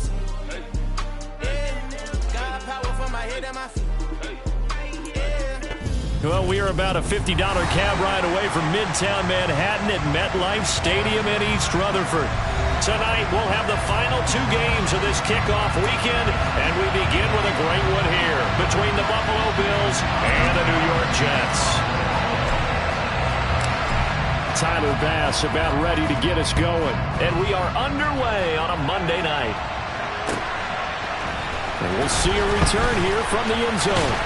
see. Yeah, God power from my head and my feet. Well, we are about a $50 cab ride away from Midtown Manhattan at MetLife Stadium in East Rutherford. Tonight, we'll have the final two games of this kickoff weekend, and we begin with a great one here between the Buffalo Bills and the New York Jets. Tyler Bass about ready to get us going, and we are underway on a Monday night. And we'll see a return here from the end zone.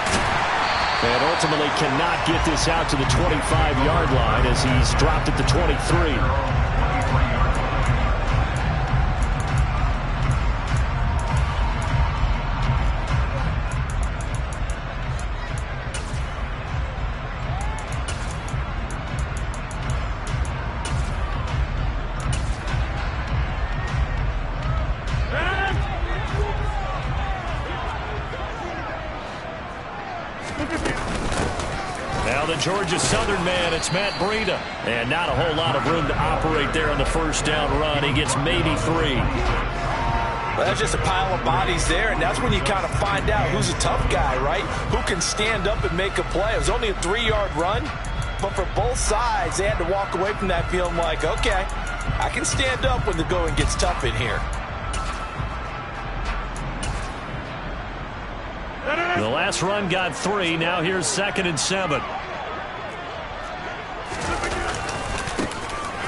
And ultimately cannot get this out to the 25-yard line as he's dropped at the 23. Now the Georgia Southern man, it's Matt Breida. And not a whole lot of room to operate there on the first down run. He gets maybe 3. Well, that's just a pile of bodies there, and that's when you kind of find out who's a tough guy, right? Who can stand up and make a play. It was only a 3-yard run, but for both sides, they had to walk away from that feeling like, okay, I can stand up when the going gets tough in here. The last run got 3. Now here's 2nd and 7.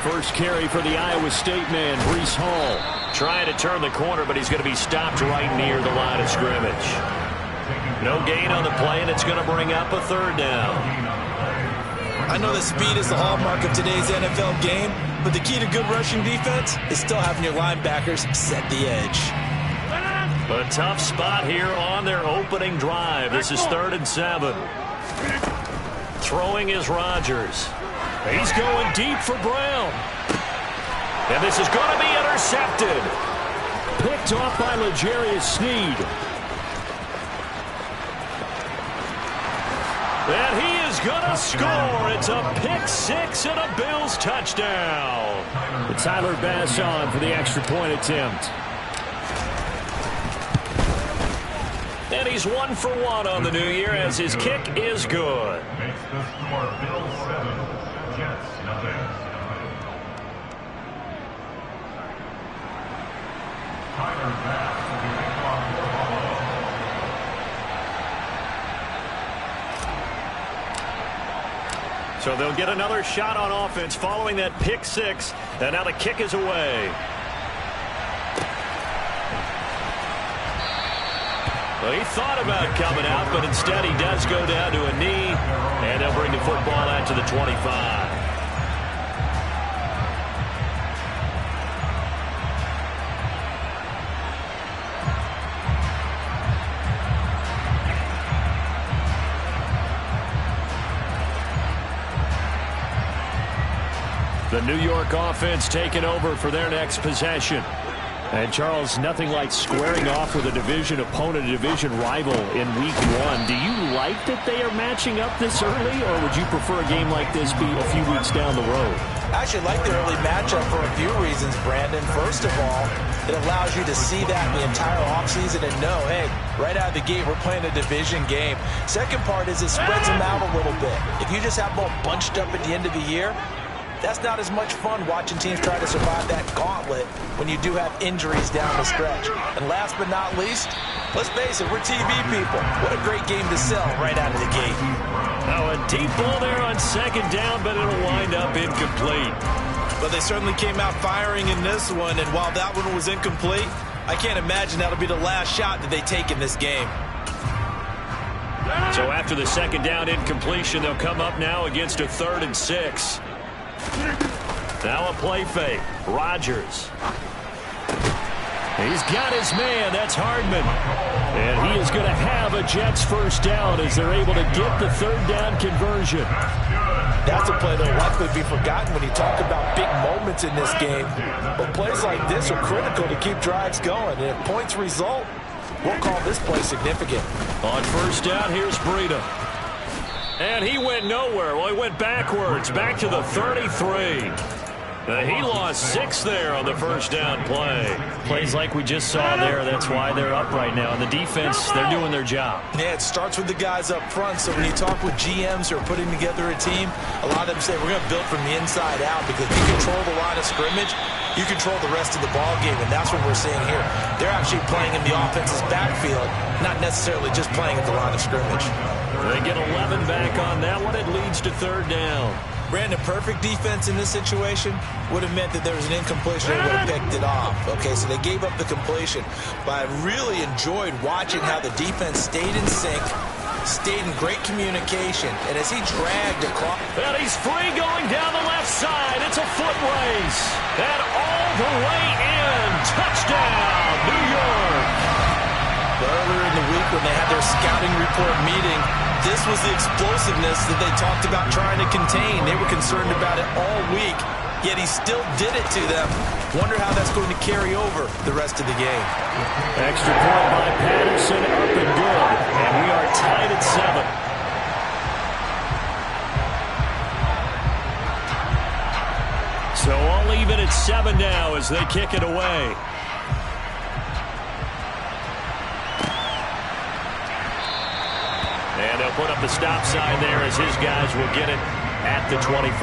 First carry for the Iowa State man, Breece Hall. Trying to turn the corner, but he's going to be stopped right near the line of scrimmage. No gain on the play, and it's going to bring up a 3rd down. I know that speed is the hallmark of today's NFL game, but the key to good rushing defense is still having your linebackers set the edge. A tough spot here on their opening drive. This is 3rd and 7. Throwing is Rodgers. He's going deep for Brown. And this is going to be intercepted. Picked off by L'Jarius Sneed. And he is going to score. It's a pick 6 and a Bills touchdown. Tyler Bass on for the extra point attempt. And he's 1 for 1 on the new year as his kick is good. Makes the score Bills 7, Jets nothing. Tyler Bass will be picked off for Buffalo. So they'll get another shot on offense following that pick 6. And now the kick is away. Well, he thought about coming out, but instead he does go down to a knee, and they'll bring the football out to the 25. The New York offense taking over for their next possession. And, Charles, nothing like squaring off with a division opponent, a division rival in week 1. Do you like that they are matching up this early, or would you prefer a game like this be a few weeks down the road? I actually like the early matchup for a few reasons, Brandon. First of all, it allows you to see that the entire offseason and know, hey, right out of the gate, we're playing a division game. Second part is it spreads them out a little bit. If you just have them all bunched up at the end of the year, that's not as much fun watching teams try to survive that gauntlet when you do have injuries down the stretch. And last but not least, let's face it, we're TV people. What a great game to sell right out of the gate. Oh, a deep ball there on 2nd down, but it'll wind up incomplete. But they certainly came out firing in this one, and while that one was incomplete, I can't imagine that'll be the last shot that they take in this game. So after the 2nd down incompletion, they'll come up now against a 3rd and 6. Now a play fake. Rodgers. He's got his man. That's Hardman. And he is going to have a Jets first down as they're able to get the 3rd down conversion. That's a play that will likely be forgotten when you talk about big moments in this game. But plays like this are critical to keep drives going. And if points result, we'll call this play significant. On first down, here's Breida. And he went nowhere. Well, he went backwards, back to the 33. He lost 6 there on the first down play. Plays like we just saw there. That's why they're up right now. And the defense, they're doing their job. Yeah, it starts with the guys up front. So when you talk with GMs who are putting together a team, a lot of them say we're going to build from the inside out, because if you control the line of scrimmage, you control the rest of the ball game, and that's what we're seeing here. They're actually playing in the offense's backfield, not necessarily just playing at the line of scrimmage. They get 11 back on that one. It leads to third down. Brandon, perfect defense in this situation would have meant that there was an incompletion. They would have picked it off. Okay, so they gave up the completion. But I really enjoyed watching how the defense stayed in sync, stayed in great communication, and as he dragged across. And he's free going down the left side. It's a foot race. And all the way in. Touchdown, New York. Earlier in the week when they had their scouting report meeting, this was the explosiveness that they talked about trying to contain. They were concerned about it all week, yet he still did it to them. Wonder how that's going to carry over the rest of the game. Extra point by Patterson, up and good. And we are tied at 7. So all even at 7 now as they kick it away. And they'll put up the stop sign there as his guys will get it at the 25.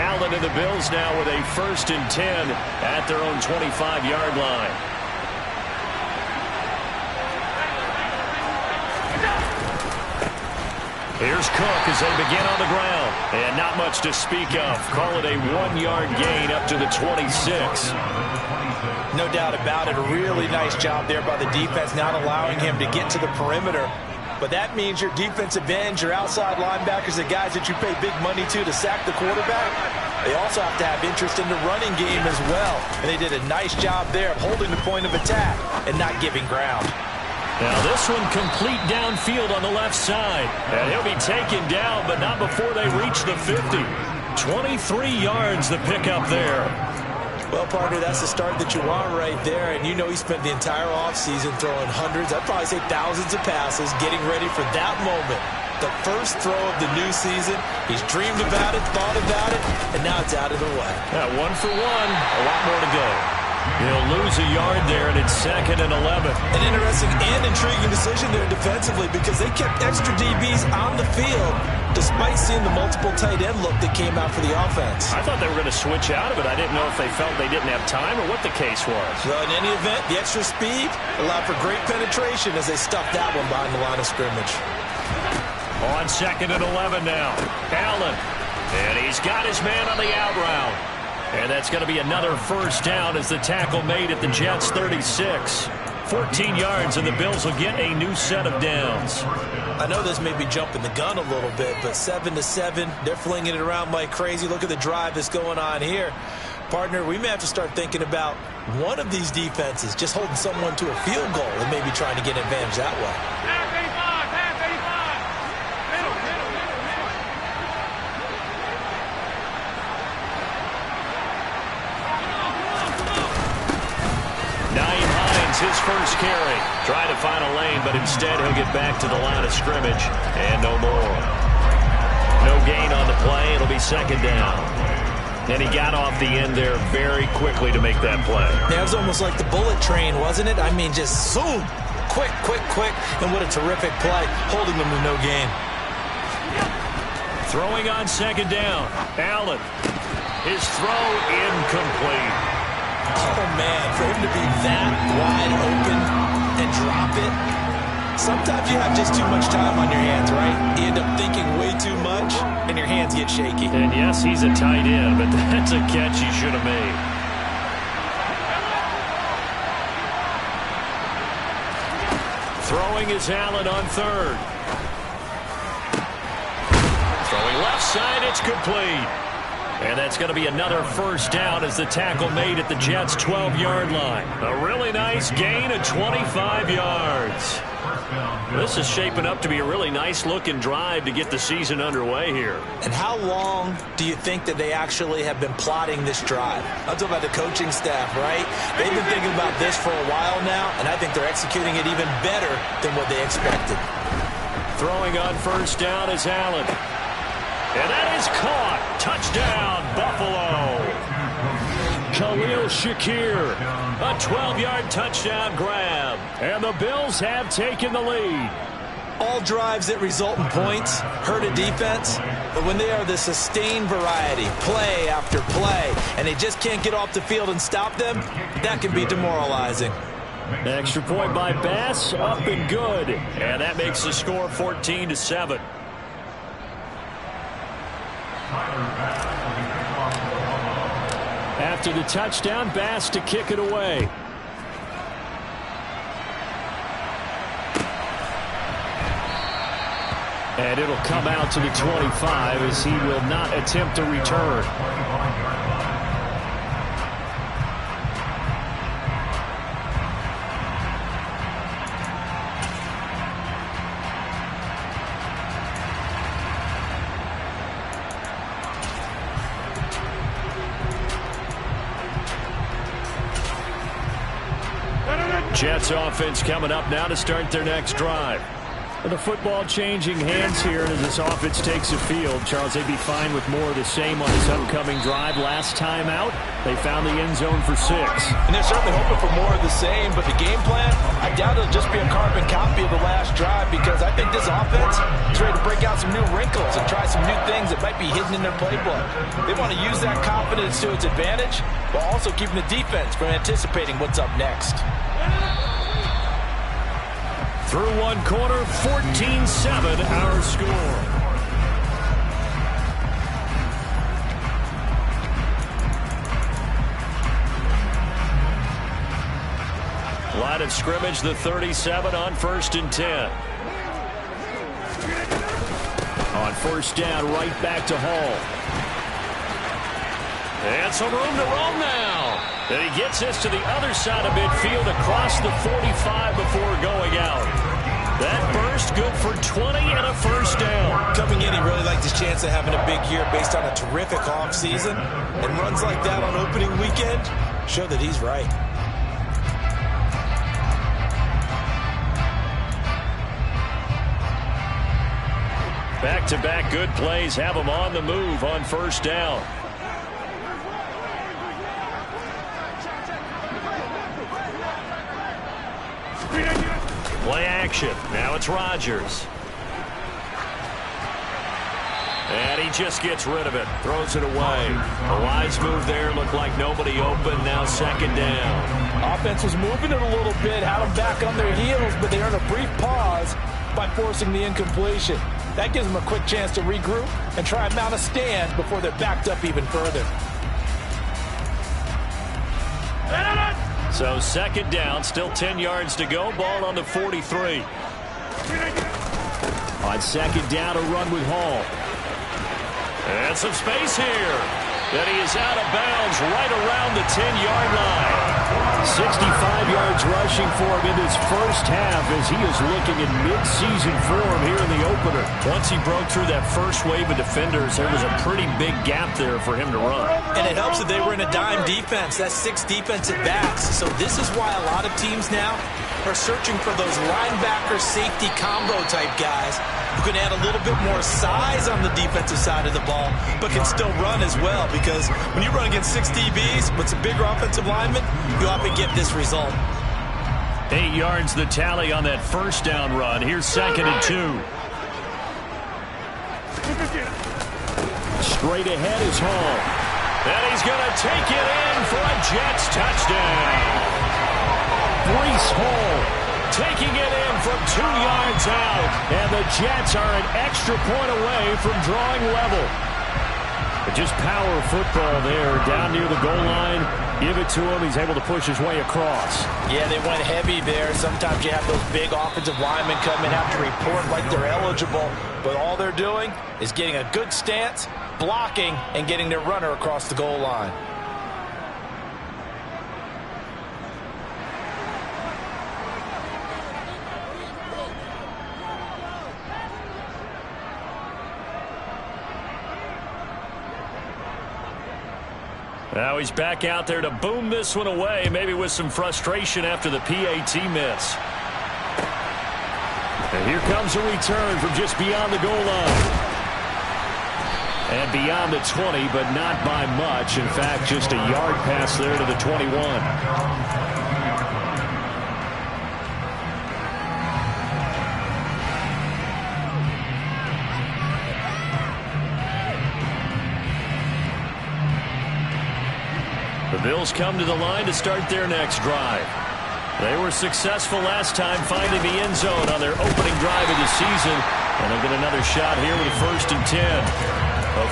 Allen and the Bills now with a 1st and 10 at their own 25-yard line. Here's Cook as they begin on the ground. And not much to speak of. Call it a 1-yard gain up to the 26. No doubt about it. A really nice job there by the defense, not allowing him to get to the perimeter. But that means your defensive ends, your outside linebackers, the guys that you pay big money to sack the quarterback, they also have to have interest in the running game as well. And they did a nice job there of holding the point of attack and not giving ground. Now this one complete downfield on the left side. And he'll be taken down, but not before they reach the 50. 23 yards the pickup there. Well, partner, that's the start that you want right there. And you know he spent the entire offseason throwing hundreds, I'd probably say thousands of passes, getting ready for that moment. The first throw of the new season. He's dreamed about it, thought about it, and now it's out of the way. Yeah, 1 for 1, a lot more to go. He'll lose a yard there, and it's 2nd and 11. An interesting and intriguing decision there defensively, because they kept extra DBs on the field despite seeing the multiple tight end look that came out for the offense. I thought they were going to switch out of it. I didn't know if they felt they didn't have time or what the case was. Well, in any event, the extra speed allowed for great penetration as they stuffed that one behind the line of scrimmage. On 2nd and 11 now. Allen. And he's got his man on the out route. And that's going to be another first down as the tackle made at the Jets' 36. 14 yards, and the Bills will get a new set of downs. I know this may be jumping the gun a little bit, but 7-7, they're flinging it around like crazy. Look at the drive that's going on here. Partner, we may have to start thinking about one of these defenses just holding someone to a field goal and maybe trying to get an advantage that way. 9 his first carry. Trying to find a lane, but instead he'll get back to the line of scrimmage. And no more. No gain on the play. It'll be 2nd down. And he got off the end there very quickly to make that play. Yeah, it was almost like the bullet train, wasn't it? I mean, just zoom. Quick, quick, quick. And what a terrific play, holding them to no gain. Throwing on 2nd down. Allen. His throw incomplete. Oh, man, for him to be that wide open and drop it. Sometimes you have just too much time on your hands, right? You end up thinking way too much, and your hands get shaky. And yes, he's a tight end, but that's a catch he should have made. Throwing is Allen on 3rd. Throwing left side, it's complete. And that's going to be another first down as the tackle made at the Jets' 12-yard line. A really nice gain of 25 yards. This is shaping up to be a really nice-looking drive to get the season underway here. And how long do you think that they actually have been plotting this drive? I'm talking about the coaching staff, right? They've been thinking about this for a while now, and I think they're executing it even better than what they expected. Throwing on first down is Allen. And that is caught. Touchdown, Buffalo. Khalil Shakir, a 12-yard touchdown grab. And the Bills have taken the lead. All drives that result in points hurt a defense, but when they are the sustained variety, play after play, and they just can't get off the field and stop them, that can be demoralizing. Extra point by Bass, up and good. And that makes the score 14-7. After the touchdown, Bass to kick it away. And it'll come out to the 25 as he will not attempt a return. Jets offense coming up now to start their next drive. The football changing hands here as this offense takes the field. Charles, they'd be fine with more of the same on this upcoming drive. Last time out, they found the end zone for 6. And they're certainly hoping for more of the same, but the game plan, I doubt it'll just be a carbon copy of the last drive, because I think this offense is ready to break out some new wrinkles and try some new things that might be hidden in their playbook. They want to use that confidence to its advantage, while also keeping the defense from anticipating what's up next. Through one quarter, 14-7 our score. Line of scrimmage, the 37 on 1st and 10. On first down, right back to Hall. And some room to roam now. And he gets this to the other side of midfield across the 45 before going out. That burst good for 20 and a first down. Coming in, he really liked his chance of having a big year based on a terrific offseason. And runs like that on opening weekend show that he's right. Back-to-back good plays have him on the move on first down. Play action. Now it's Rodgers. And he just gets rid of it. Throws it away. A wise move there. Looked like nobody open. Now second down. Offense was moving it a little bit. Had them back on their heels, but they earned a brief pause by forcing the incompletion. That gives them a quick chance to regroup and try and mount a stand before they're backed up even further. So second down, still 10 yards to go. Ball on the 43. On second down, a run with Hall. And some space here. And he is out of bounds right around the 10-yard line. 65 yards rushing for him in this first half as he is looking in mid-season form here in the opener. Once he broke through that first wave of defenders, there was a pretty big gap there for him to run. And it helps that they were in a dime defense. That's 6 defensive backs. So this is why a lot of teams now are searching for those linebacker safety combo type guys who can add a little bit more size on the defensive side of the ball, but can still run as well, because when you run against 6 DBs with some bigger offensive linemen, you often get this result. 8 yards the tally on that first down run. Here's second and 2. Straight ahead is Hall. And he's going to take it in for a Jets touchdown. Breece Hall taking it in from 2 yards out. And the Jets are an extra point away from drawing level. But just power football there down near the goal line. Give it to him. He's able to push his way across. Yeah, they went heavy there. Sometimes you have those big offensive linemen come in, have to report like they're eligible. But all they're doing is getting a good stance, blocking, and getting their runner across the goal line. Now he's back out there to boom this one away, maybe with some frustration after the PAT miss. And here comes a return from just beyond the goal line. And beyond the 20, but not by much. In fact, just a yard pass there to the 21. The Bills come to the line to start their next drive. They were successful last time finding the end zone on their opening drive of the season. And they'll get another shot here with 1st and 10.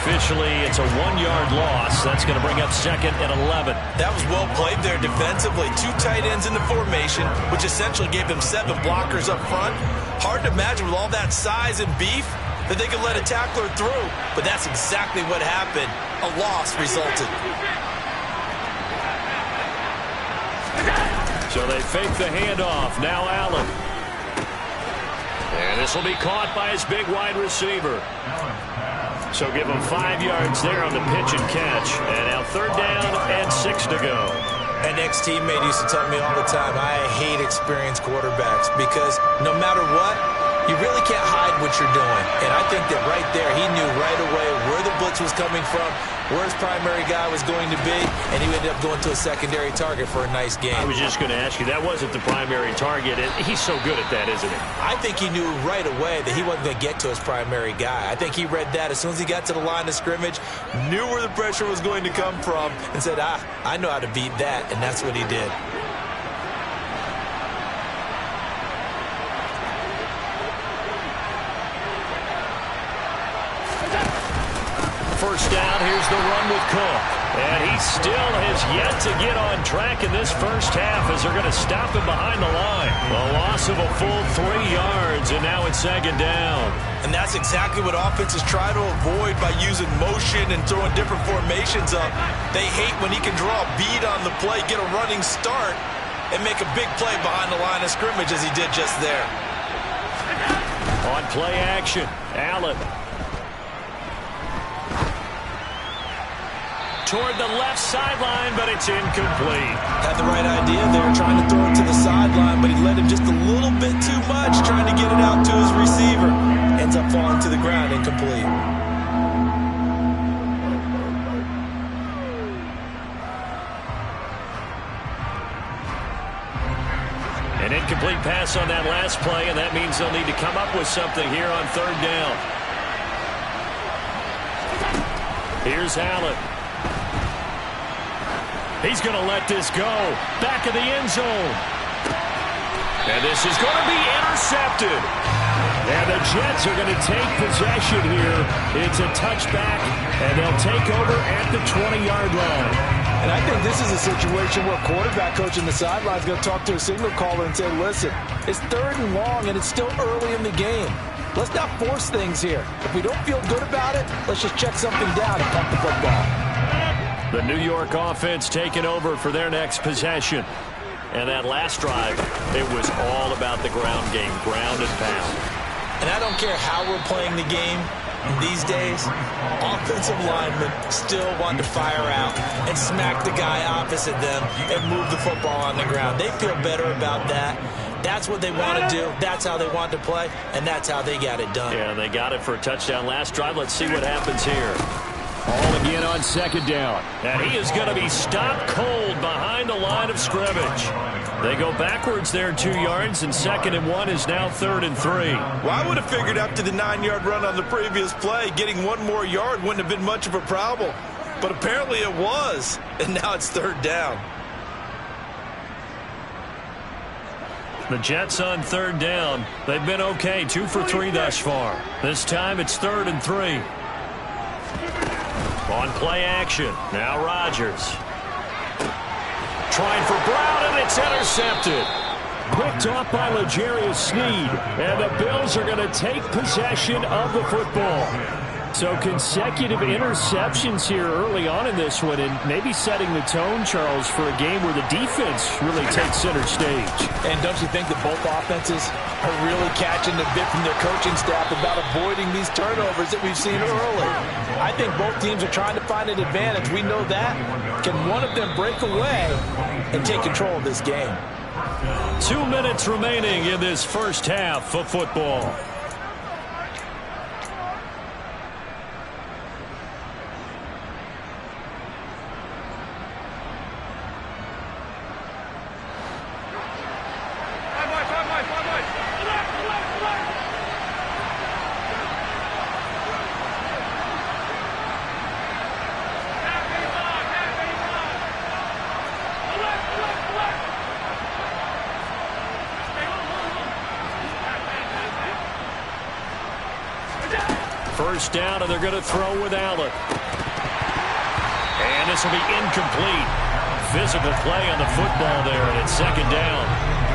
Officially, it's a 1-yard loss. That's going to bring up 2nd and 11. That was well played there defensively. 2 tight ends in the formation, which essentially gave them 7 blockers up front. Hard to imagine with all that size and beef that they could let a tackler through. But that's exactly what happened. A loss resulted. So they fake the handoff. Now Allen. And this will be caught by his big wide receiver. So give him 5 yards there on the pitch and catch. And now 3rd down and 6 to go. An ex-teammate used to tell me all the time, I hate experienced quarterbacks because no matter what, you really can't hide what you're doing. And I think that right there, he knew right away where the blitz was coming from, where his primary guy was going to be, and he ended up going to a secondary target for a nice game. I was just going to ask you, that wasn't the primary target, and he's so good at that, isn't he? I think he knew right away that he wasn't going to get to his primary guy. I think he read that as soon as he got to the line of scrimmage, knew where the pressure was going to come from, and said, I know how to beat that, and that's what he did. First down, here's the run with Cook. And he still has yet to get on track in this first half as they're going to stop him behind the line. A loss of a full 3 yards, and now it's 2nd down. And that's exactly what offenses try to avoid by using motion and throwing different formations up. They hate when he can draw a bead on the play, get a running start, and make a big play behind the line of scrimmage as he did just there. On play action, Allen. Toward the left sideline, but it's incomplete. Had the right idea there, trying to throw it to the sideline, but he let him just a little bit too much, trying to get it out to his receiver. Ends up falling to the ground, incomplete. An incomplete pass on that last play, and that means they'll need to come up with something here on 3rd down. Here's Allen. He's going to let this go. Back of the end zone. And this is going to be intercepted. And the Jets are going to take possession here. It's a touchback, and they'll take over at the 20-yard line. And I think this is a situation where quarterback coach in the sideline is going to talk to a signal caller and say, listen, it's 3rd and long, and it's still early in the game. Let's not force things here. If we don't feel good about it, let's just check something down and pump the football. The New York offense taking over for their next possession. And that last drive, it was all about the ground game, ground and pound. And I don't care how we're playing the game these days, offensive linemen still want to fire out and smack the guy opposite them and move the football on the ground. They feel better about that. That's what they want to do. That's how they want to play, and that's how they got it done. Yeah, they got it for a touchdown last drive. Let's see what happens here. All again on 2nd down. And he is going to be stopped cold behind the line of scrimmage. They go backwards there 2 yards, and 2nd and 1 is now 3rd and 3. Well, I would have figured after the 9-yard run on the previous play, getting 1 more yard wouldn't have been much of a problem. But apparently it was, and now it's 3rd down. The Jets on 3rd down. They've been okay, 2 for 3 thus far. This time it's 3rd and 3. On play action, now Rodgers. Trying for Brown, and it's intercepted. Picked off by L'Jarius Sneed, and the Bills are going to take possession of the football. So consecutive interceptions here early on in this one, and maybe setting the tone, Charles, for a game where the defense really takes center stage. And don't you think that both offenses are really catching the bit from their coaching staff about avoiding these turnovers that we've seen early? I think both teams are trying to find an advantage. We know that. Can one of them break away and take control of this game? 2 minutes remaining in this first half of football. First down, and they're going to throw with Allen. And this will be incomplete. Physical play on the football there, and it's second down.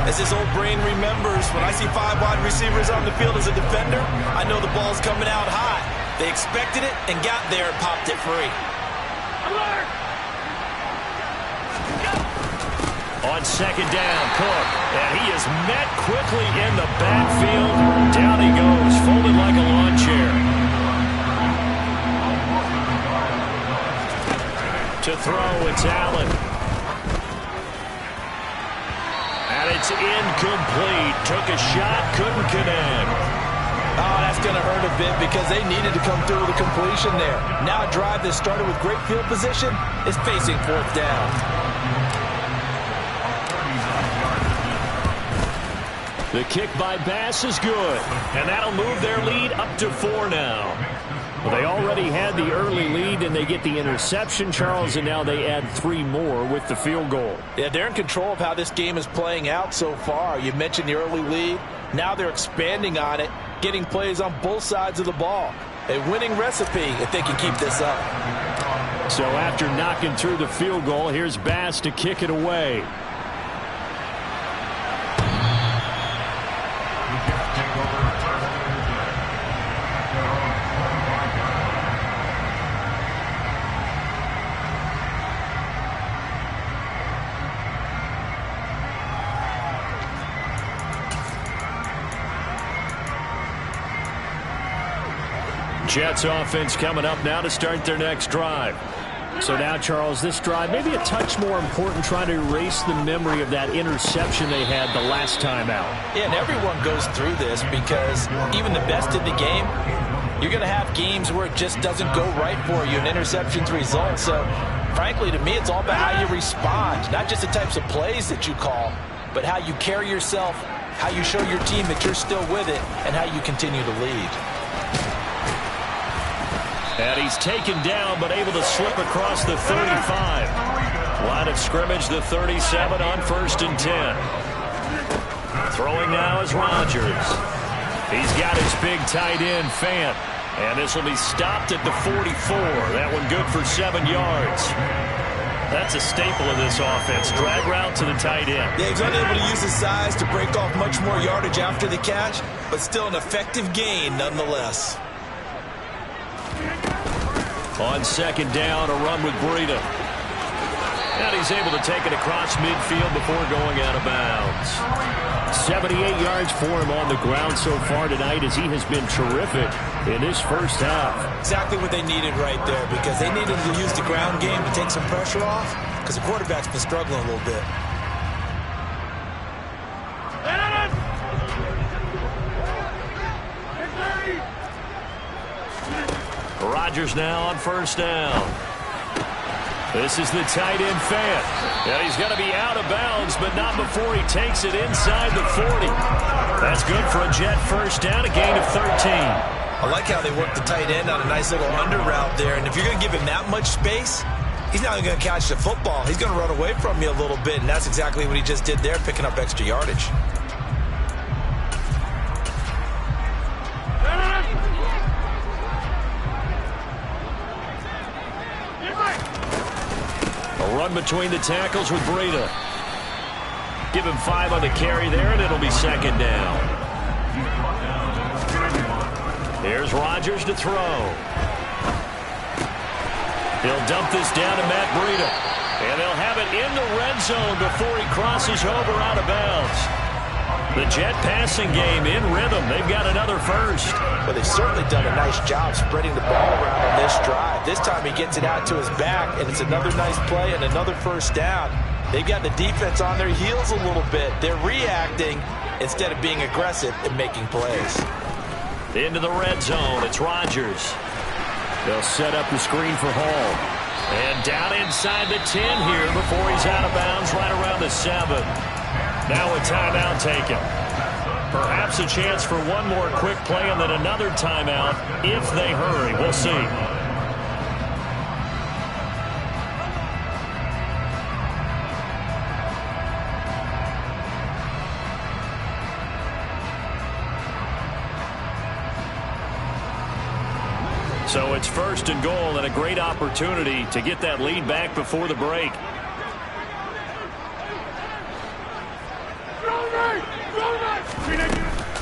As his old brain remembers, when I see 5 wide receivers on the field as a defender, I know the ball's coming out high. They expected it and got there and popped it free. On second down, Cook. And he is met quickly in the backfield. Down he goes, folded like a lawn chair. To throw, it's Allen. And it's incomplete. Took a shot, couldn't connect. Oh, that's going to hurt a bit because they needed to come through with a completion there. Now a drive that started with great field position is facing fourth down. The kick by Bass is good, and that'll move their lead up to 4 now. Well, they already had the early lead, and they get the interception, Charles, and now they add 3 more with the field goal. Yeah, they're in control of how this game is playing out so far. You mentioned the early lead. Now they're expanding on it, getting plays on both sides of the ball. A winning recipe if they can keep this up. So after knocking through the field goal, here's Bass to kick it away. Jets offense coming up now to start their next drive. So now, Charles, this drive maybe a touch more important, trying to erase the memory of that interception they had the last time out. Yeah, and everyone goes through this because even the best in the game, you're going to have games where it just doesn't go right for you and interceptions result. So, frankly, to me, it's all about how you respond, not just the types of plays that you call, but how you carry yourself, how you show your team that you're still with it, and how you continue to lead. And he's taken down, but able to slip across the 35. Line of scrimmage, the 37 on 1st and 10. Throwing now is Rodgers. He's got his big tight end, Fant. And this will be stopped at the 44. That one good for 7 yards. That's a staple of this offense. Drag route to the tight end. Yeah, he's unable to use his size to break off much more yardage after the catch, but still an effective gain nonetheless. On second down, a run with Breida. And he's able to take it across midfield before going out of bounds. 78 yards for him on the ground so far tonight, as he has been terrific in this first half. Exactly what they needed right there, because they needed to use the ground game to take some pressure off, because the quarterback's been struggling a little bit. Rodgers now on 1st down. This is the tight end, Fant. And he's going to be out of bounds, but not before he takes it inside the 40. That's good for a Jet first down, a gain of 13. I like how they work the tight end on a nice little under route there. And if you're going to give him that much space, he's not going to catch the football. He's going to run away from you a little bit, and that's exactly what he just did there, picking up extra yardage. Run between the tackles with Breida. Give him 5 on the carry there, and it'll be second down. Here's Rodgers to throw. He'll dump this down to Matt Breida. And they'll have it in the red zone before he crosses over out of bounds. The Jet passing game in rhythm. They've got another first. Well, they've certainly done a nice job spreading the ball around on this drive. This time he gets it out to his back, and it's another nice play and another first down. They've got the defense on their heels a little bit. They're reacting instead of being aggressive and making plays. Into the red zone, it's Rodgers. They'll set up the screen for Hall. And down inside the 10 here before he's out of bounds right around the 7. Now a timeout taken. Perhaps a chance for one more quick play and then another timeout if they hurry. We'll see. So it's first and goal and a great opportunity to get that lead back before the break.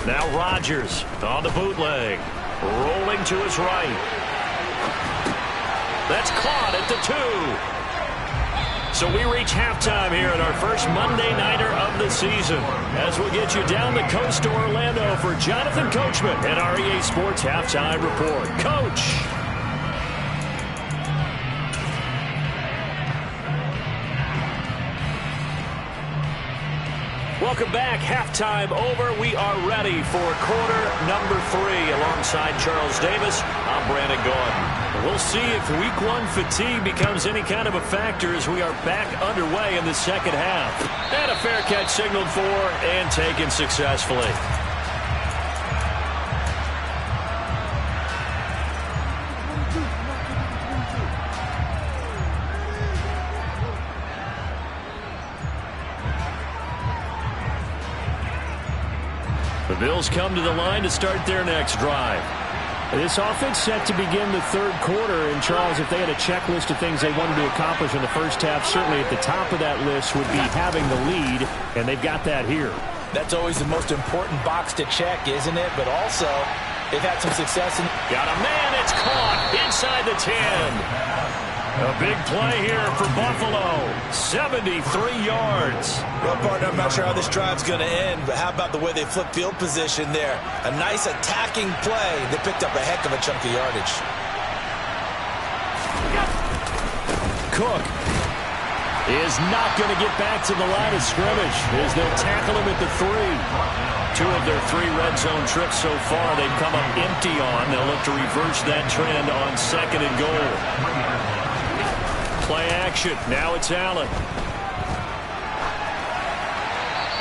Now Rodgers on the bootleg. Rolling to his right. That's caught at the 2. So we reach halftime here at our first Monday Nighter of the season. As we'll get you down the coast to Orlando for Jonathan Coachman at our EA Sports Halftime Report. Coach. Welcome back. Halftime over. We are ready for quarter number 3 alongside Charles Davis. I'm Brandon Gaudin. We'll see if week 1 fatigue becomes any kind of a factor as we are back underway in the second half. And a fair catch signaled for and taken successfully. The Bills come to the line to start their next drive. This offense set to begin the third quarter. And, Charles, if they had a checklist of things they wanted to accomplish in the first half, certainly at the top of that list would be having the lead, and they've got that here. That's always the most important box to check, isn't it? But also, they've had some success. Got a man. It's caught inside the 10. A big play here for Buffalo. 73 yards. Well, partner, I'm not sure how this drive's going to end, but how about the way they flip field position there? A nice attacking play. They picked up a heck of a chunk of yardage. Cook is not going to get back to the line of scrimmage as they'll tackle him at the 3. 2 of their 3 red zone trips so far they've come up empty on. They'll look to reverse that trend on second and goal. Play action. Now it's Allen.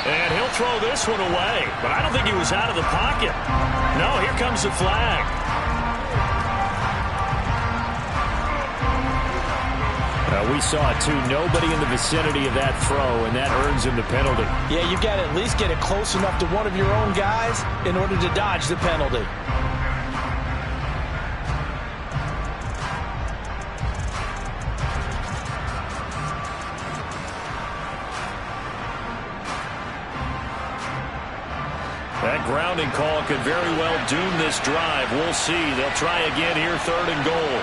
And he'll throw this one away. But I don't think he was out of the pocket. No, here comes the flag. We saw it, too. Nobody in the vicinity of that throw, and that earns him the penalty. Yeah, you've got to at least get it close enough to one of your own guys in order to dodge the penalty. That grounding call could very well doom this drive. We'll see. They'll try again here, third and goal.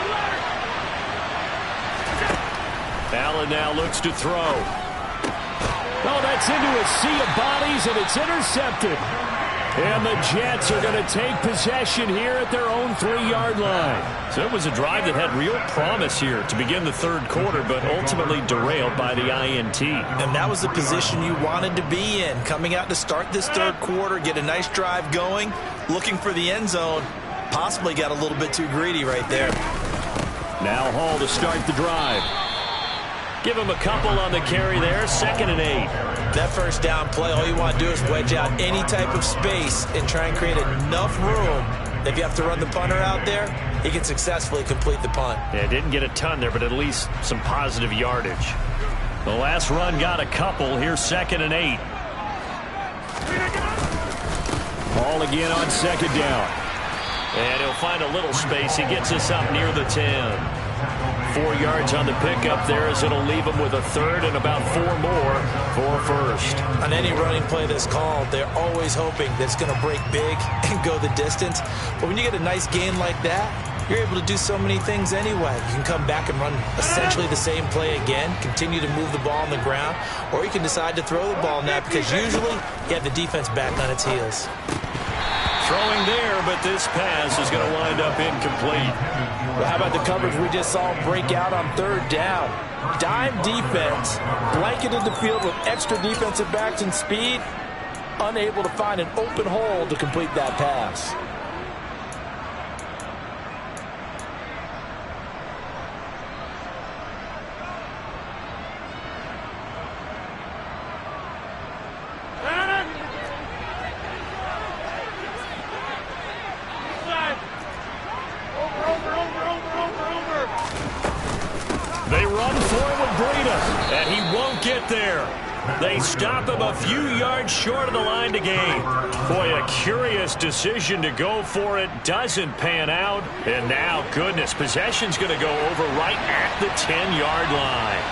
Allen now looks to throw. Oh, that's into a sea of bodies, and it's intercepted. And the Jets are going to take possession here at their own 3-yard line. So it was a drive that had real promise here to begin the third quarter, but ultimately derailed by the INT. And that was the position you wanted to be in. Coming out to start this third quarter, get a nice drive going, looking for the end zone. Possibly got a little bit too greedy right there. Now Hall to start the drive. Give him a couple on the carry there, 2nd and 8. That first down play, all you want to do is wedge out any type of space and try and create enough room. If you have to run the punter out there, he can successfully complete the punt. Yeah, didn't get a ton there, but at least some positive yardage. The last run got a couple. Here's 2nd and 8. Hall again on 2nd down. And he'll find a little space. He gets us up near the 10. 4 yards on the pickup there as it'll leave him with a 3rd and about 4 more for first. On any running play that's called, they're always hoping that it's going to break big and go the distance. But when you get a nice gain like that, you're able to do so many things anyway. You can come back and run essentially the same play again, continue to move the ball on the ground, or you can decide to throw the ball now because usually you have the defense back on its heels. Throwing there, but this pass is going to wind up incomplete. Well, how about the coverage we just saw break out on third down? Dime defense, blanketed the field with extra defensive backs and speed, unable to find an open hole to complete that pass. They run for it with Breida, and he won't get there. They stop him a few yards short of the line to gain. Boy, a curious decision to go for it. Doesn't pan out. And now, goodness, possession's going to go over right at the 10-yard line.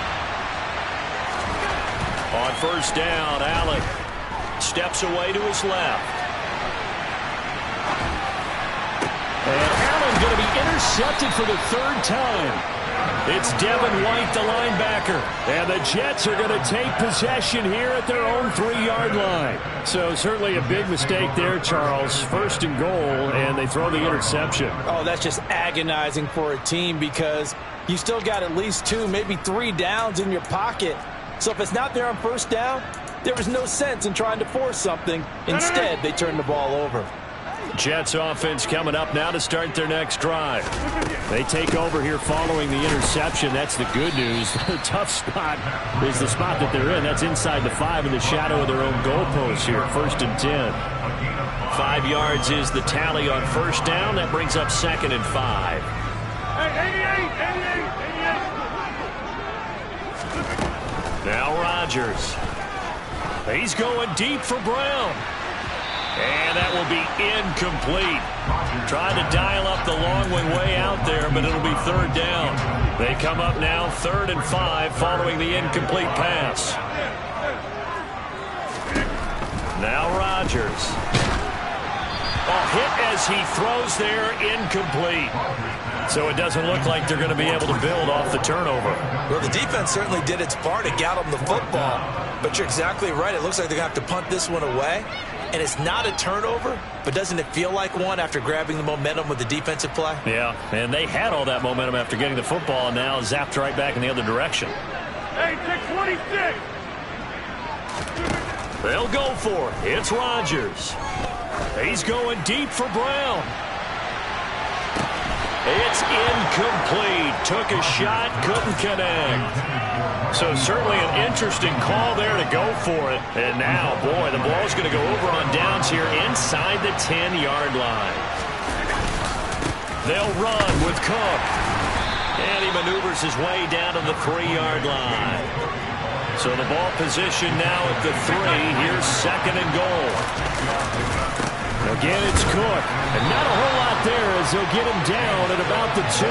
On first down, Allen steps away to his left. And Allen's going to be intercepted for the third time. It's Devin White, the linebacker. And the Jets are going to take possession here at their own 3-yard line. So certainly a big mistake there, Charles. First and goal, and they throw the interception. Oh, that's just agonizing for a team because you still got at least 2, maybe 3 downs in your pocket. So if it's not there on first down, there was no sense in trying to force something. Instead, they turn the ball over. Jets offense coming up now to start their next drive. They take over here following the interception. That's the good news. The tough spot is the spot that they're in. That's inside the 5 in the shadow of their own goalpost here. First and 10. 5 yards is the tally on first down. That brings up second and 5. Now Rodgers. He's going deep for Brown. And that will be incomplete. Trying to dial up the long one way out there, but it'll be third down. They come up now 3rd and 5 following the incomplete pass. Now Rodgers. A hit as he throws there, incomplete. So it doesn't look like they're going to be able to build off the turnover. Well, the defense certainly did its part to get them the football. But you're exactly right. It looks like they're going to have to punt this one away. And it's not a turnover, but doesn't it feel like one after grabbing the momentum with the defensive play? Yeah, and they had all that momentum after getting the football, and now zapped right back in the other direction. Hey, 626! They'll go for it. It's Rodgers. He's going deep for Brown. It's incomplete. Took a shot, couldn't connect. So certainly an interesting call there to go for it. And now, boy, the ball's going to go over on downs here inside the 10-yard line. They'll run with Cook. And he maneuvers his way down to the 3-yard line. So the ball position now at the 3. Here's second and goal. Again, it's Cook. And not a whole lot there as they'll get him down at about the 2.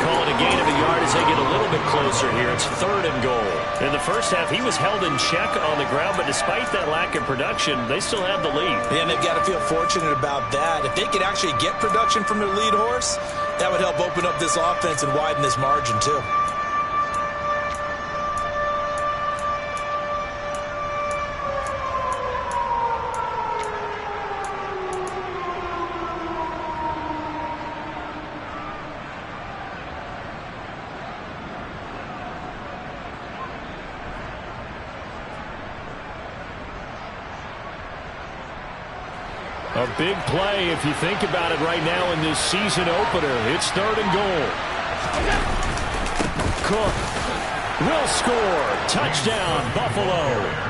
Call it a gain of a yard as they get a little bit closer here. It's 3rd and goal. In the first half, he was held in check on the ground, but despite that lack of production, they still have the lead. Yeah, and they've got to feel fortunate about that. If they could actually get production from their lead horse, that would help open up this offense and widen this margin, too. A big play if you think about it right now in this season opener. It's 3rd and goal. Cook will score. Touchdown, Buffalo.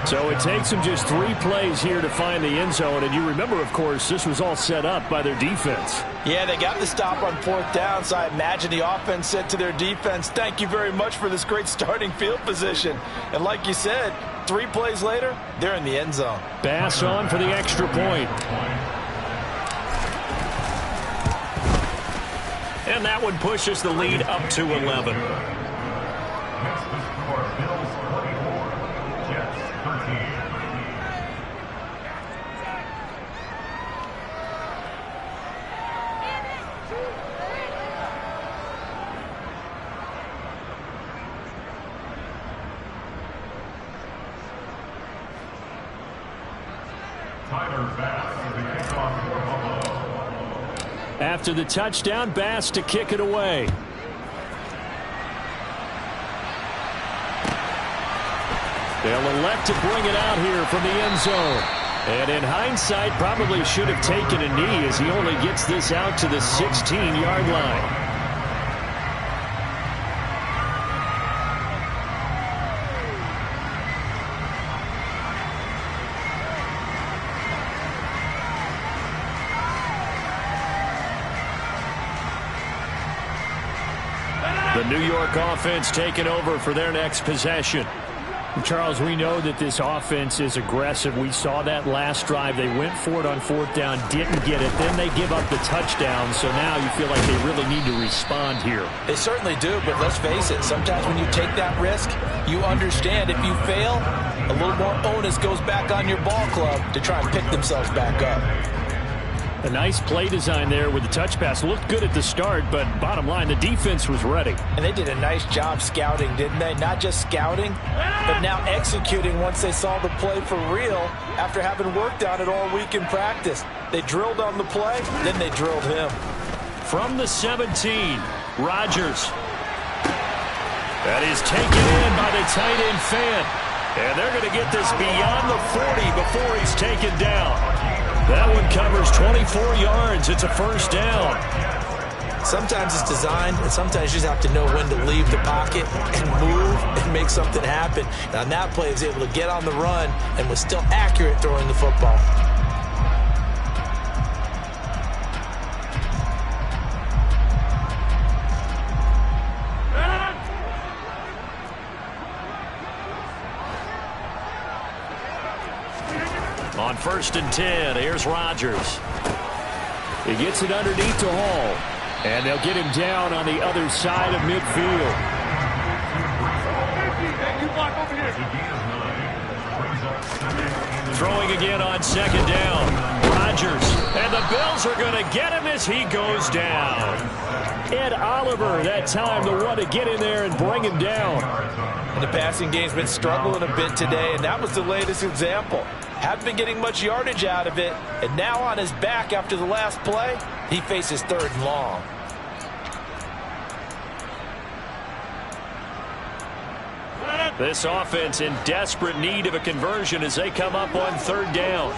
So it takes them just 3 plays here to find the end zone. And you remember, of course, this was all set up by their defense. Yeah, they got the stop on 4th down, so I imagine the offense said to their defense, thank you very much for this great starting field position. And like you said, 3 plays later, they're in the end zone. Bass on for the extra point. And that one pushes the lead up to 11. After the touchdown, Bass to kick it away. They'll elect to bring it out here from the end zone. And in hindsight, probably should have taken a knee as he only gets this out to the 16-yard line. The New York offense taking over for their next possession. Charles, we know that this offense is aggressive. We saw that last drive. They went for it on fourth down, didn't get it. Then they give up the touchdown. So now you feel like they really need to respond here. They certainly do, but let's face it. Sometimes when you take that risk, you understand if you fail, a little more onus goes back on your ball club to try and pick themselves back up. A nice play design there with the touch pass. Looked good at the start, but bottom line, the defense was ready. And they did a nice job scouting, didn't they? Not just scouting, but now executing once they saw the play for real after having worked on it all week in practice. They drilled on the play, then they drilled him. From the 17, Rodgers. That is taken in by the tight end Fant. And they're going to get this beyond the 40 before he's taken down. That one covers 24 yards. It's a first down. Sometimes it's designed, and sometimes you just have to know when to leave the pocket and move and make something happen. Now, on that play, he was able to get on the run and was still accurate throwing the football. On 1st and 10, here's Rodgers. He gets it underneath to Hall. And they'll get him down on the other side of midfield. Throwing again on 2nd down. Rodgers. And the Bills are going to get him as he goes down. Ed Oliver, that time, the one to get in there and bring him down. And the passing game's been struggling a bit today, and that was the latest example. Haven't been getting much yardage out of it, and now on his back after the last play, he faces 3rd and long. This offense in desperate need of a conversion as they come up on 3rd down.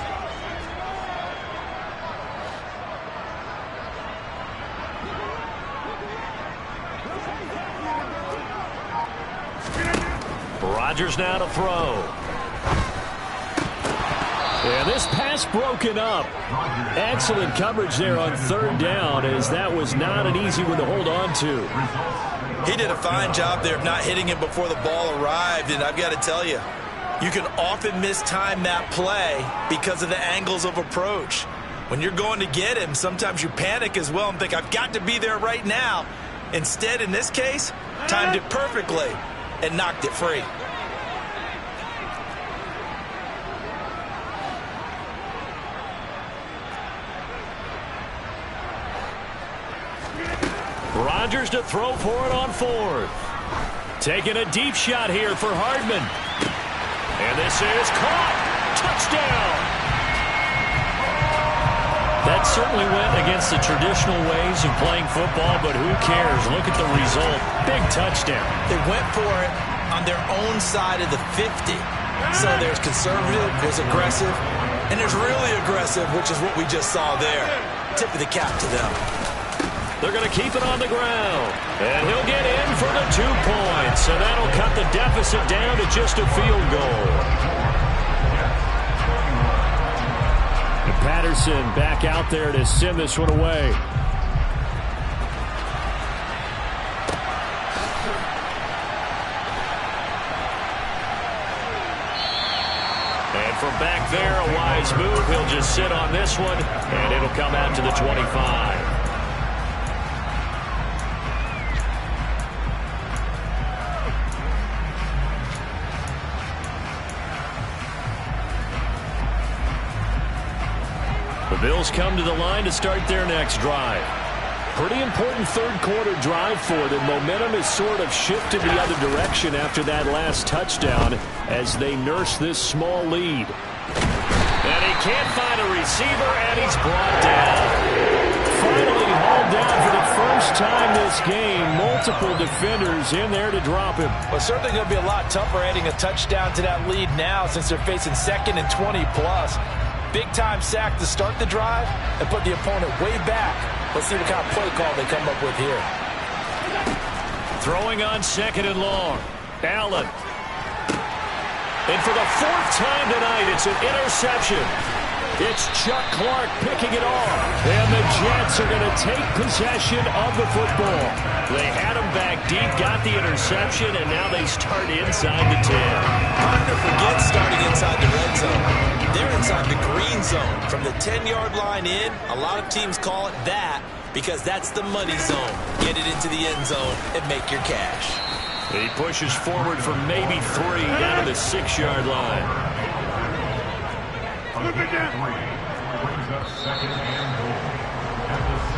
Rodgers now to throw. And this pass broken up. Excellent coverage there on 3rd down, as that was not an easy one to hold on to. He did a fine job there of not hitting him before the ball arrived, and I've got to tell you, you can often mistime that play because of the angles of approach. When you're going to get him, sometimes you panic as well and think, I've got to be there right now. Instead, in this case, timed it perfectly and knocked it free. Rodgers to throw for it on 4th. Taking a deep shot here for Hardman. And this is caught. Touchdown. That certainly went against the traditional ways of playing football, but who cares? Look at the result. Big touchdown. They went for it on their own side of the 50. So there's conservative, there's aggressive, and there's really aggressive, which is what we just saw there. Tip of the cap to them. They're going to keep it on the ground. And he'll get in for the 2 points. So that'll cut the deficit down to just a field goal. And Patterson back out there to send this one away. And from back there, a wise move. He'll just sit on this one, and it'll come out to the 25. The Bills come to the line to start their next drive. Pretty important 3rd quarter drive for them. Momentum is sort of shifted the other direction after that last touchdown as they nurse this small lead. And he can't find a receiver, and he's brought down. Finally hauled down for the first time this game. Multiple defenders in there to drop him. Well, it's certainly going to be a lot tougher adding a touchdown to that lead now since they're facing 2nd and 20+. Big-time sack to start the drive and put the opponent way back. Let's see what kind of play call they come up with here. Throwing on 2nd and long. Allen. And for the 4th time tonight, it's an interception. It's Chuck Clark picking it off. And the Jets are going to take possession of the football. They had him back deep, got the interception, and now they start inside the 10. Hard to forget starting inside the red zone. They're inside the green zone. From the 10-yard line in, a lot of teams call it that because that's the money zone. Get it into the end zone and make your cash. He pushes forward for maybe 3 down to the 6-yard line.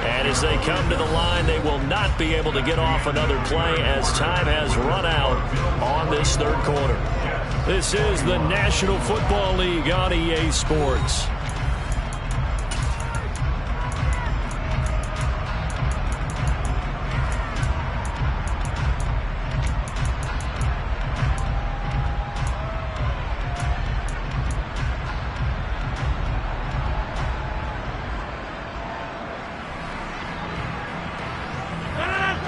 And as they come to the line, they will not be able to get off another play as time has run out on this 3rd quarter. This is the National Football League on EA Sports.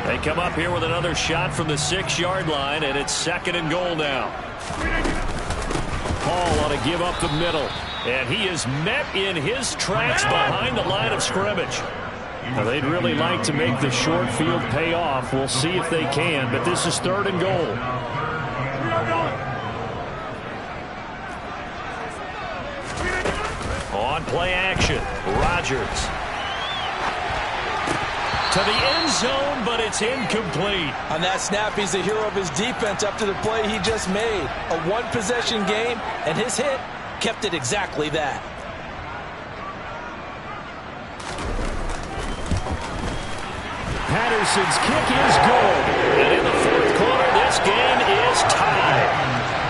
They come up here with another shot from the 6-yard line, and it's 2nd and goal now. Paul ought to give up the middle, and he is met in his tracks behind the line of scrimmage. Now, they'd really like to make the short field pay off. We'll see if they can, but this is 3rd and goal. On play action, Rodgers. To the end zone, but it's incomplete. On that snap, he's the hero of his defense up to the play he just made. A one-possession game, and his hit kept it exactly that. Patterson's kick is good. And in the 4th quarter, this game is tied.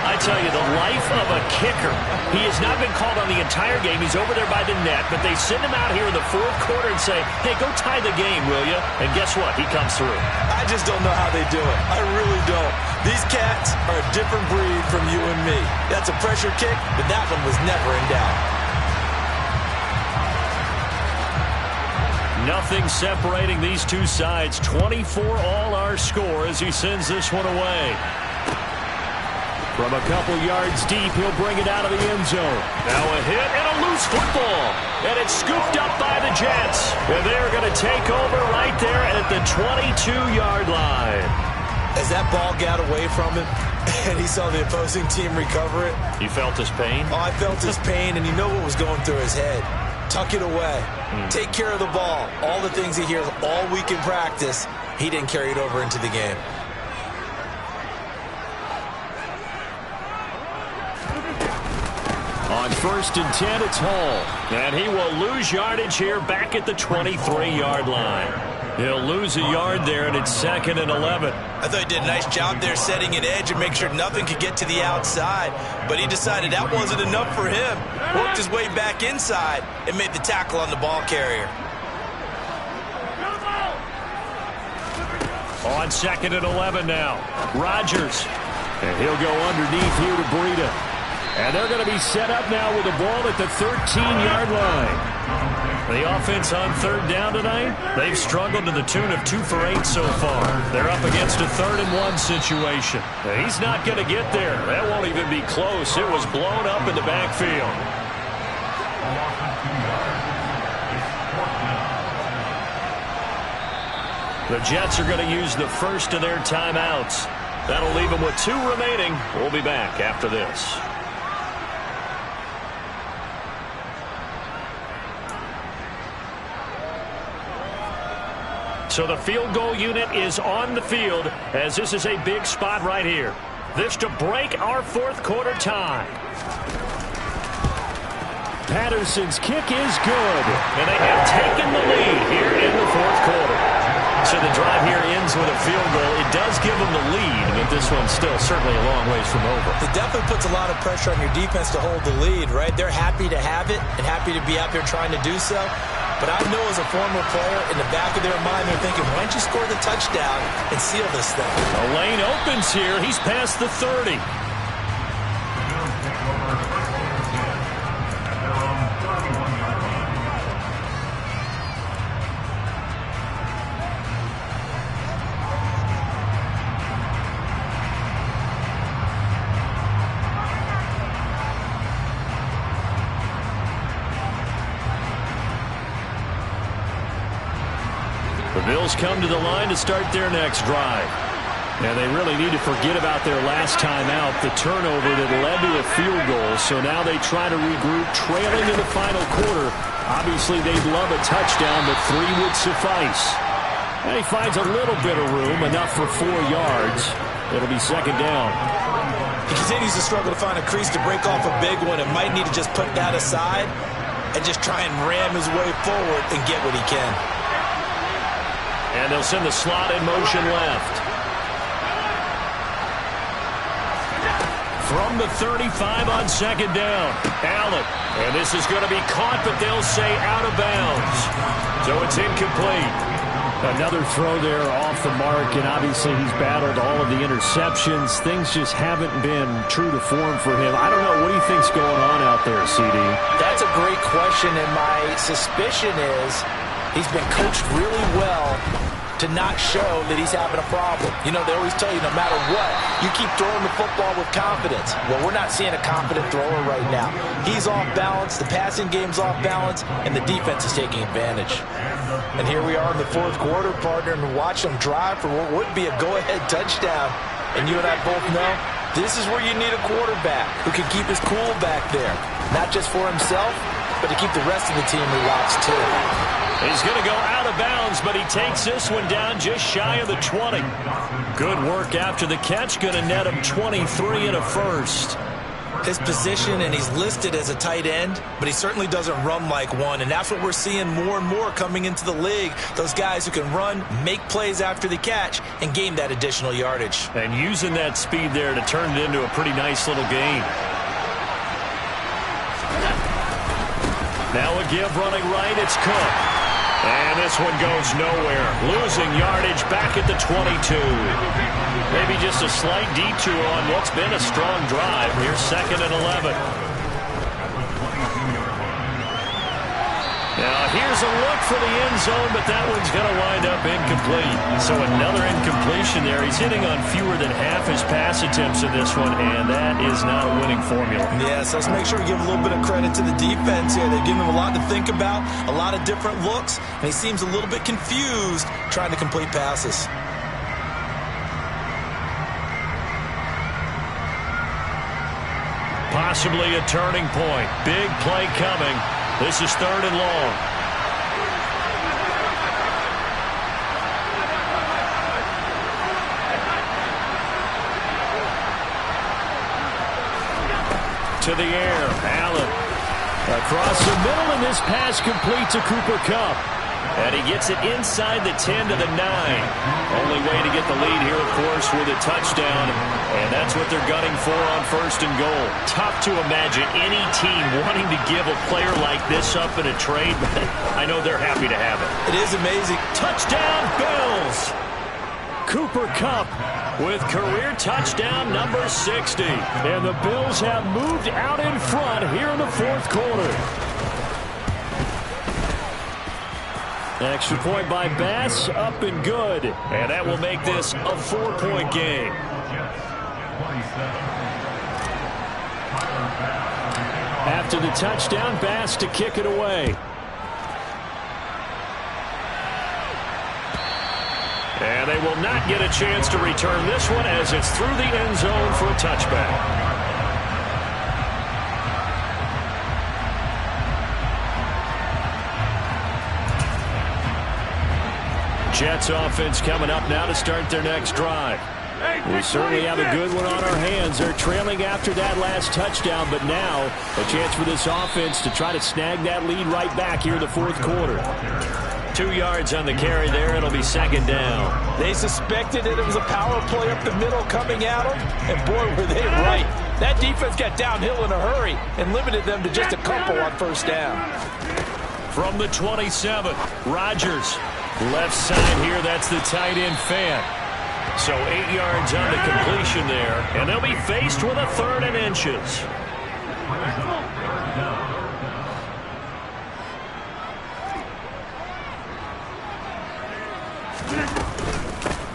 I tell you, the life of a kicker. He has not been called on the entire game. He's over there by the net, but they send him out here in the 4th quarter and say, hey, go tie the game, will you? And guess what? He comes through. I just don't know how they do it. I really don't. These cats are a different breed from you and me. That's a pressure kick, but that one was never in doubt. Nothing separating these two sides. 24 all our score as he sends this one away. From a couple yards deep, he'll bring it out of the end zone. Now a hit and a loose football. And it's scooped up by the Jets. And they're going to take over right there at the 22-yard line. As that ball got away from him, and he saw the opposing team recover it. You felt his pain? Oh, I felt his pain, and you know what was going through his head. Tuck it away. Take care of the ball. All the things he hears all week in practice, he didn't carry it over into the game. On 1st and 10, it's Hall. And he will lose yardage here back at the 23-yard line. He'll lose a yard there, and it's 2nd and 11. I thought he did a nice job there setting an edge and make sure nothing could get to the outside. But he decided that wasn't enough for him. Worked his way back inside and made the tackle on the ball carrier. On 2nd and 11 now. Rodgers. And he'll go underneath here to Breida. And they're going to be set up now with the ball at the 13-yard line. The offense on 3rd down tonight, they've struggled to the tune of 2 for 8 so far. They're up against a 3rd and 1 situation. He's not going to get there. That won't even be close. It was blown up in the backfield. The Jets are going to use the first of their timeouts. That'll leave them with 2 remaining. We'll be back after this. So the field goal unit is on the field as this is a big spot right here. This to break our 4th quarter tie. Patterson's kick is good. And they have taken the lead here in the 4th quarter. So the drive here ends with a field goal. It does give them the lead, but this one's still certainly a long ways from over. It definitely puts a lot of pressure on your defense to hold the lead, right? They're happy to have it and happy to be out there trying to do so. But I know as a former player, in the back of their mind, they're thinking, why don't you score the touchdown and seal this thing? A lane opens here. He's past the 30. The Bills come to the line to start their next drive. And they really need to forget about their last time out, the turnover that led to a field goal. So now they try to regroup, trailing in the final quarter. Obviously, they'd love a touchdown, but 3 would suffice. And he finds a little bit of room, enough for 4 yards. It'll be second down. He continues to struggle to find a crease to break off a big one and might need to just put that aside and just try and ram his way forward and get what he can. And they'll send the slot in motion left. From the 35 on second down, Allen. And this is going to be caught, but they'll say out of bounds. So it's incomplete. Another throw there off the mark, and obviously he's battled all of the interceptions. Things just haven't been true to form for him. I don't know. What do you think's going on out there, CD? That's a great question, and my suspicion is he's been coached really well to not show that he's having a problem. You know, they always tell you no matter what, you keep throwing the football with confidence. Well, we're not seeing a confident thrower right now. He's off balance, the passing game's off balance, and the defense is taking advantage. And here we are in the fourth quarter, partner, and watch him drive for what would be a go-ahead touchdown. And you and I both know this is where you need a quarterback who can keep his cool back there. Not just for himself, but to keep the rest of the team relaxed too. He's going to go out of bounds, but he takes this one down just shy of the 20. Good work after the catch. Going to net him 23 and a first. His position, and he's listed as a tight end, but he certainly doesn't run like one, and that's what we're seeing more and more coming into the league. Those guys who can run, make plays after the catch, and gain that additional yardage. And using that speed there to turn it into a pretty nice little gain. Now a give running right, it's Cook. And this one goes nowhere. Losing yardage back at the 22. Maybe just a slight detour on what's been a strong drive. Here's second and 11. Now here's a look for the end zone, but that one's going to wind up incomplete. So another incompletion there. He's hitting on fewer than half his pass attempts in this one, and that is not a winning formula. Yes, let's make sure we give a little bit of credit to the defense here. They've given him a lot to think about, a lot of different looks, and he seems a little bit confused trying to complete passes. Possibly a turning point. Big play coming. This is third and long. To the air, Allen. Across the middle, and this pass complete to Cooper Kupp. And he gets it inside the 10 to the 9. Only way to get the lead here, of course, with a touchdown. And that's what they're gunning for on first and goal. Tough to imagine any team wanting to give a player like this up in a trade, but I know they're happy to have it. It is amazing. Touchdown, Bills! Cooper Kupp with career touchdown number 60. And the Bills have moved out in front here in the fourth quarter. Extra point by Bass, up and good. And that will make this a 4-point game. After the touchdown, Bass to kick it away. And they will not get a chance to return this one as it's through the end zone for a touchback. Jets offense coming up now to start their next drive. We certainly have a good one on our hands. They're trailing after that last touchdown, but now a chance for this offense to try to snag that lead right back here in the fourth quarter. 2 yards on the carry there. It'll be second down. They suspected that it was a power play up the middle coming at them, and boy, were they right. That defense got downhill in a hurry and limited them to just a couple on first down. From the 27, Rodgers. Left side here, that's the tight end fan. So 8 yards on the completion there, and they'll be faced with a 3rd and inches.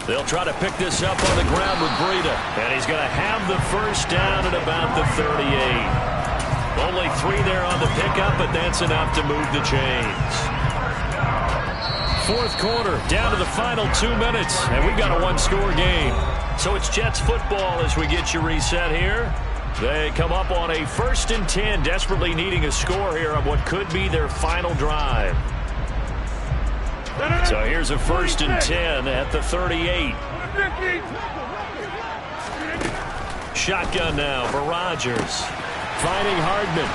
They'll try to pick this up on the ground with Breida, and he's going to have the first down at about the 38. Only 3 there on the pickup, but that's enough to move the chains. 4th quarter, down to the final 2 minutes, and we've got a 1-score game. So it's Jets football as we get you reset here. They come up on a 1st and 10, desperately needing a score here on what could be their final drive. So here's a 1st and 10 at the 38. Shotgun now for Rodgers. Finding Hardman.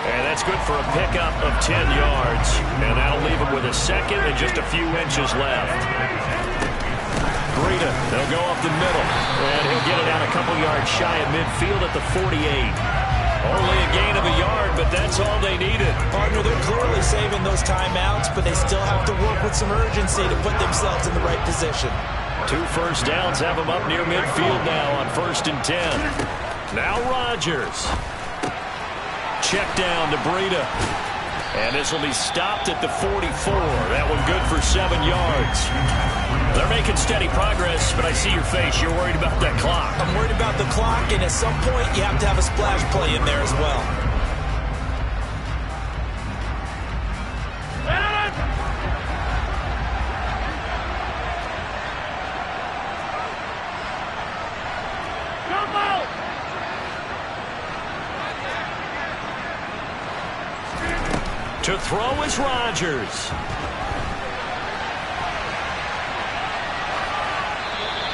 And that's good for a pickup of 10 yards. And that'll leave him with a second and just a few inches left. Breida, they'll go up the middle. And he'll get it out a couple yards shy of midfield at the 48. Only a gain of a yard, but that's all they needed. Partner, they're clearly saving those timeouts, but they still have to work with some urgency to put themselves in the right position. 2 first downs have them up near midfield now on 1st and 10. Now Rodgers. Check down to Breida. And this will be stopped at the 44. That one good for 7 yards. They're making steady progress, but I see your face. You're worried about that clock. I'm worried about the clock, and at some point, you have to have a splash play in there as well. To throw is Rodgers.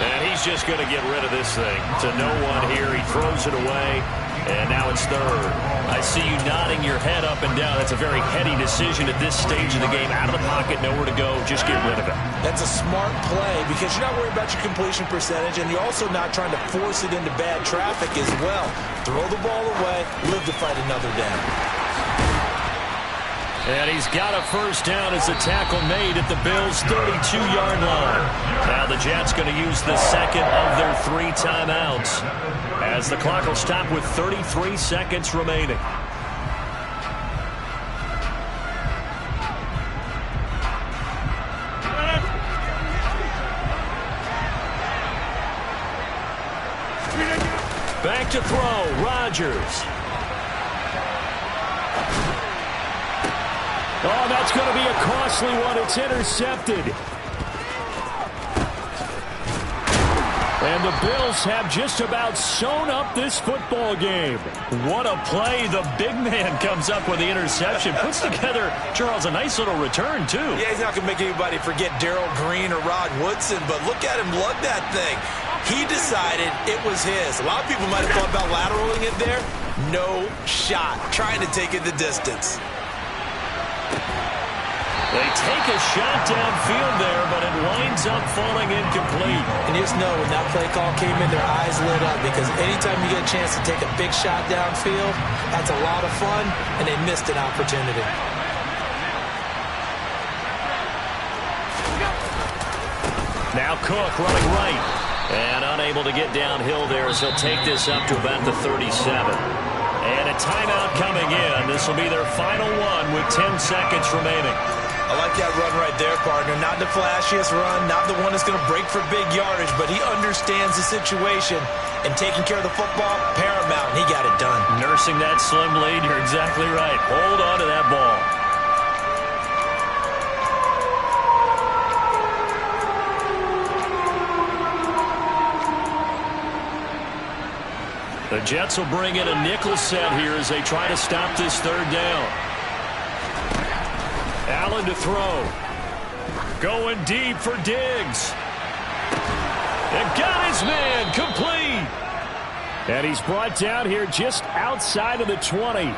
And he's just going to get rid of this thing. To no one here. He throws it away. And now it's 3rd. I see you nodding your head up and down. That's a very heady decision at this stage of the game. Out of the pocket, nowhere to go. Just get rid of it. That's a smart play because you're not worried about your completion percentage, and you're also not trying to force it into bad traffic as well. Throw the ball away, live to fight another down. And he's got a first down as the tackle made at the Bills' 32-yard line. Now the Jets going to use the second of their 3 timeouts as the clock will stop with 33 seconds remaining. Back to throw, Rodgers. Oh, that's going to be a costly one. It's intercepted. And the Bills have just about sewn up this football game. What a play. The big man comes up with the interception. Puts together, Charles, a nice little return, too. Yeah, he's not going to make anybody forget Darrell Green or Rod Woodson, but look at him lug that thing. He decided it was his. A lot of people might have thought about lateraling it there. No shot. Trying to take it the distance. They take a shot downfield there, but it winds up falling incomplete. And you just know when that play call came in, their eyes lit up because anytime you get a chance to take a big shot downfield, that's a lot of fun, and they missed an opportunity. Now Cook running right. And unable to get downhill there as he'll take this up to about the 37. And a timeout coming in. This will be their final one with 10 seconds remaining. I like that run right there, partner. Not the flashiest run, not the one that's going to break for big yardage, but he understands the situation, and taking care of the football, paramount, and he got it done. Nursing that slim lead, you're exactly right. Hold on to that ball. The Jets will bring in a nickel set here as they try to stop this 3rd down. Allen to throw. Going deep for Diggs. And got his man complete. And he's brought down here just outside of the 20.